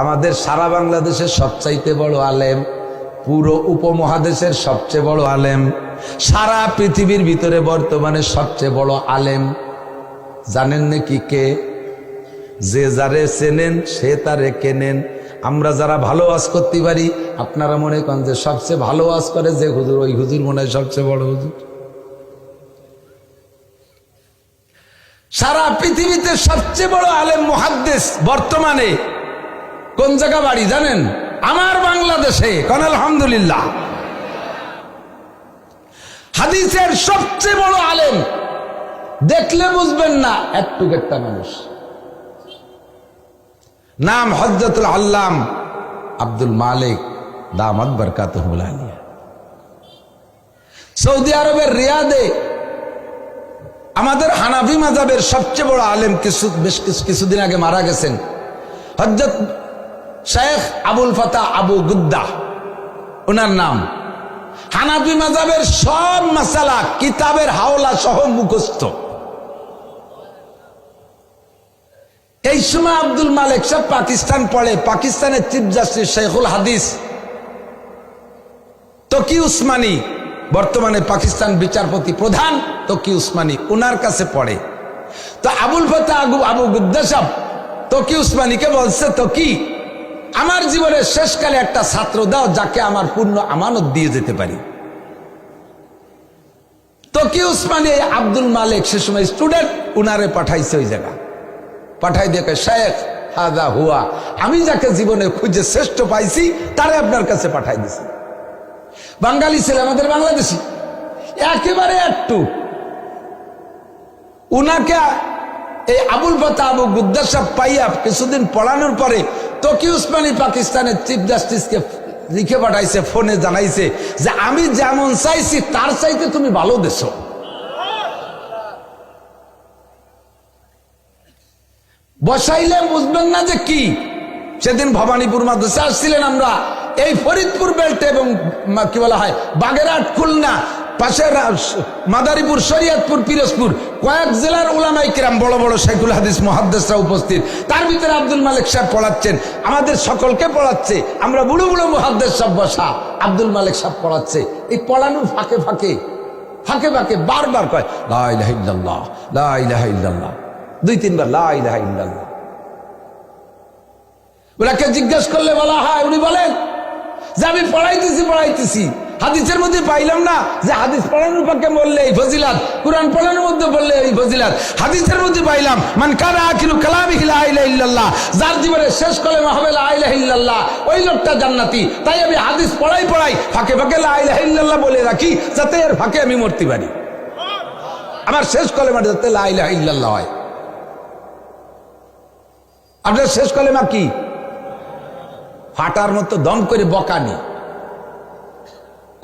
আমাদের সারা বাংলাদেশের সবচাইতে বড় আলেম, পুরো উপমহাদেশের সবচেয়ে বড় আলেম, সারা পৃথিবীর ভিতরে বর্তমানে সবচেয়ে বড় আলেম জানেন নাকি কে? যে যারে চেনেন সে তারে কেনেন। আমরা যারা ভালো ওয়াজ করতে পারি, আপনারা মনে করেন যে সবচেয়ে ভালো ওয়াজ করে যে হুজুর, ওই হুজুর মনে হয় সবচেয়ে বড় হুজুর। সারা পৃথিবীতে সবচেয়ে বড় আলেম মুহাদ্দিস বর্তমানে কোন জায়গা বাড়ি জানেন? আমার বাংলাদেশে। কোন আলহামদুলিল্লাহ। হাদিসের সবচেয়ে বড় আলেম, দেখলে বুঝবেন না একটু একটা মানুষ, নাম হযরতুল আল্লাম আব্দুল মালিক দামাত বরকাতুহুল আলিয়া। সৌদি আরবের রিয়াদে আমাদের হানাফি মাযহাবের সবচেয়ে বড় আলেম কিছুদিন আগে মারা গেছেন, হযরত শেখ আবুল ফাতা আবু গুদ্দা ওনার নাম। হানাফি মাযহাবের সব মাসালা কিতাবের হাওলা সহ মুখস্থ। এই সময় আব্দুল মালিক সাহেব পাকিস্তান পড়ে, পাকিস্তানের চিফ জাস্টিস শেখুল হাদিস তকি উসমানী, বর্তমানে পাকিস্তান বিচারপতি প্রধান তকি উসমানী, ওনার কাছে পড়ে। তো আবুল ফাতা আবু গুদ্দা সাহেব তকি উসমানীকে বলছে, তকি আমার জীবনের শেষকালে একটা ছাত্র দাও যাকে আমার পূর্ণ আমানত দিয়ে যেতে পারি। তকি উসমানী আব্দুল মালিক সে সময় স্টুডেন্ট, উনারে পাঠাইছে ওই জায়গা, পাঠাই দেখে শেখ হাদা হুয়া, আমি যাকে জীবনে খুঁজে শ্রেষ্ঠ পাইছি তারে আপনার কাছে পাঠাই দিছি। বাঙালি ছেলে, আমাদের বাংলাদেশি একেবারে একটু। উনাকে এই আবুল ফাতা আবু গুদ্দা সাহেব পাইয়া কিছুদিন পড়ানোর পরে তকি উসমানী পাকিস্তানের চিফ জাস্টিসকে লিখে পাঠাইছে, ফোনে জানাইছে যে আমি যেমন চাইছি তার চাইতে তুমি ভালো দেছো। বসাইলে বুঝবেন না যে কি। সেদিন ভবানীপুর মাদ্রাসা আসছিলেন আমরা, এই ফরিদপুর বেল্ট এবং কি বলা হয় বাগেরহাট, খুলনা, পাশে মাদারীপুর, শরীয়তপুর, পিরোজপুর, কয়েক জেলার উলামায়ে কিরাম বড় বড় শেখুল হাদিস মুহাদ্দিসরা উপস্থিত। তার ভিতরে আব্দুল মালিক সাহেব পড়াচ্ছেন, আমাদের সকলকে পড়াচ্ছে। আমরা বুড়ো বুড়ো মুহাদ্দিস সব বসা, আব্দুল মালিক সাহেব পড়াচ্ছে। এই পড়ানোর ফাঁকে ফাঁকে ফাঁকে ফাঁকে বারবার কয় লা ইলাহা ইল্লাল্লাহ, লা ইলাহা ইল্লাল্লাহ, 2-3 বার লা ইলাহা ইল্লাল্লাহ। ওনাকে জিজ্ঞেস করলে বলা হয়, উনি বলেন যে আমি পড়াইতেছি হাদিসের মধ্যে পাইলাম না যে হাদিস পড়ানোর পক্ষে বললে এই ফজিলাত, কোরআন পড়ানোর মধ্যে বললে এই ফজিলাত। হাদিসের মধ্যে পাইলাম মান কানা আখিরু কালামিহি লা ইলাহা ইল্লাল্লাহ, যার জীবনের শেষ কলেমা হবে লা ইলাহা ইল্লাল্লাহ, ওই লোকটা জান্নাতি। তাই আমি হাদিস পড়াই ফাঁকে ফাঁকে লা ইলাহা ইল্লাল্লাহ বলে রাখি, যাতে এর ফাঁকে আমি মরতে পারি, আমার শেষ কলেমাটা যাতে লা ইলাহা ইল্লাল্লাহ হয়। আপনার শেষ কলেমা কি? ফাটার মতো দম করে বকানি,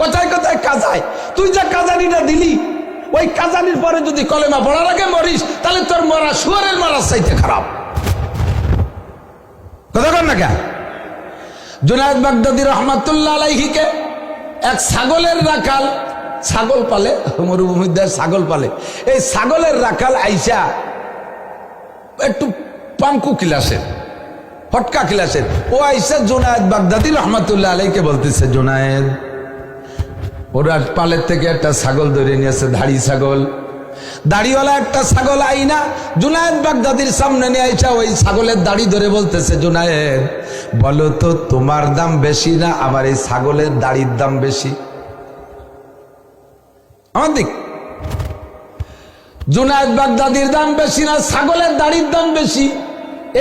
কোথায় কোথায় কাজায়। তুই যা কাজানিটা দিলি, ওই কাজানির পরে যদি কলেমা পড়ার আগে মরিস, তাহলে তোর মরা শুয়ারের মারার চাইতে খারাপ। কথা কর না কেন? জুনায়েদ বাগদাদী রহমাতুল্লাহ আলাইহিকে এক ছাগলের রাখাল, ছাগল পালে, মরুভূমিতে ছাগল পালে, এই ছাগলের রাখাল আইসা একটু পাঙ্কু ক্লাসের, ফটকা ক্লাসের, ও আইসা জুনায়েদ বাগদাদী রহমাতুল্লাহ আলাইহিকে বলতেছে, জুনায়েদ, ওরা পালের থেকে একটা ছাগল ধরে নিয়েছে, ধাড়ি ছাগল, দাড়িওয়ালা একটা ছাগল আইনা জুনায়েদ বাগদাদীর সামনে নিয়ে আইসা ওই ছাগলের দাড়ি ধরে বলতেছে, জুনায়েদ বলো তো তোমার দাম বেশি না আমার এই ছাগলের দাড়ির দাম বেশি? আমার দিক, জুনায়েদ বাগদাদীর দাম বেশি না ছাগলের দাড়ির দাম বেশি?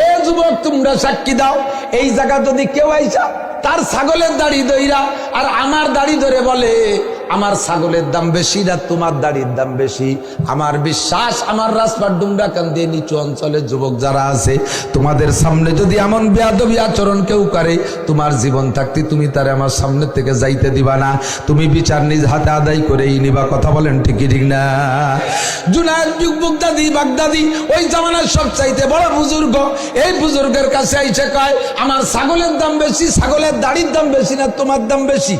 এ যুবক, তোমরা সাক্ষী দাও, এই জায়গা যদি কেউ আইসা তার ছাগলের দাড়ি ধইরা আর আমার দাড়ি ধরে বলে আমার ছাগলের দাম বেশি না তোমার দাড়ির দাম বেশি, আমার বিশ্বাস আমার রাজপাট ডুমরা কান্দি নিচু অঞ্চলের যুবক যারা আছে, তোমাদের সামনে যদি এমন বেয়াদবি আচরণ কেউ করে, তোমার জীবন থাকতে তুমি তারে আমার সামনে থেকে যাইতে দিবা না, তুমি বিচার নিজ হাতে আদায় করেই নিবা। কথা বলেন ঠিক কি ঠিক না? জুনায়েদ বাগদাদী ওই জামানার সবচাইতে বড় বুজুর্গ, এই বুজুর্গের কাছে আইসে কয় আমার ছাগলের দাম বেশি, ছাগলের দাড়ির দাম বেশি না তোমার দাম বেশি?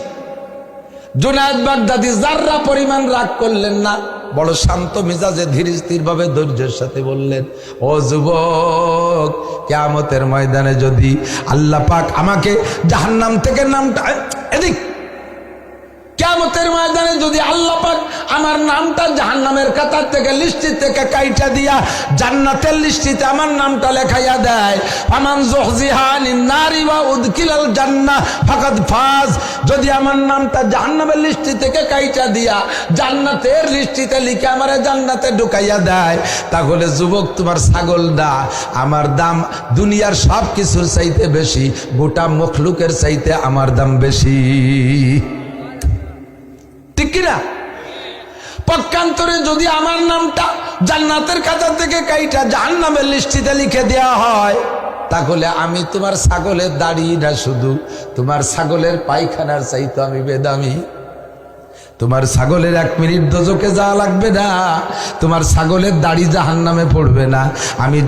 জুনায়েদ বাগদাদি যাররা পরিমাণ রাগ করলেন না, বড় শান্ত মেজাজে ধীর স্থির ভাবে ধৈর্যের সাথে বললেন, ও যুবক, কিয়ামতের ময়দানে যদি আল্লাহ পাক আমাকে জাহান্নাম থেকে নামটা এদিক কিয়ামতের ময়দানে যদি আল্লাহ পাক আমার নামটা জাহান্নামের কাতার থেকে লিস্টি থেকে কাইটা দিয়া জান্নাতের লিস্টিতে আমার নামটা লেখাইয়া দেয়, ফামান যুহজিহা আনিন নারি ওয়া উদখিলাল জান্নাহ ফাকাদ ফাজ, যদি আমার নামটা জাহান্নামের লিস্টি থেকে কাইটা দিয়া জান্নাতের লিস্টিতে লিখে আমারে জান্নাতে ঢুকাইয়া দেয়, তাহলে যুবক তোমার ছাগলটা আমার দাম দুনিয়ার সব কিছুর চাইতে বেশি, গোটা মখলুকের চাইতে আমার দাম বেশি। ঠিক কিনা? পক্ষান্তরে যদি আমার নামটা জান্নাতের খাতা থেকে কাইটা জাহান্নামের লিস্টিতে লিখে দেওয়া হয়, তাহলে আমি তোমার ছাগলের দাড়ি না, শুধু তোমার ছাগলের পায়খানার চাইতে আমি বেদামি। তোমার ছাগলের 1 মিনিট দোজখে যাওয়া লাগবে না, তোমার ছাগলের দাড়ি জাহান্নামে পড়বে না। আমি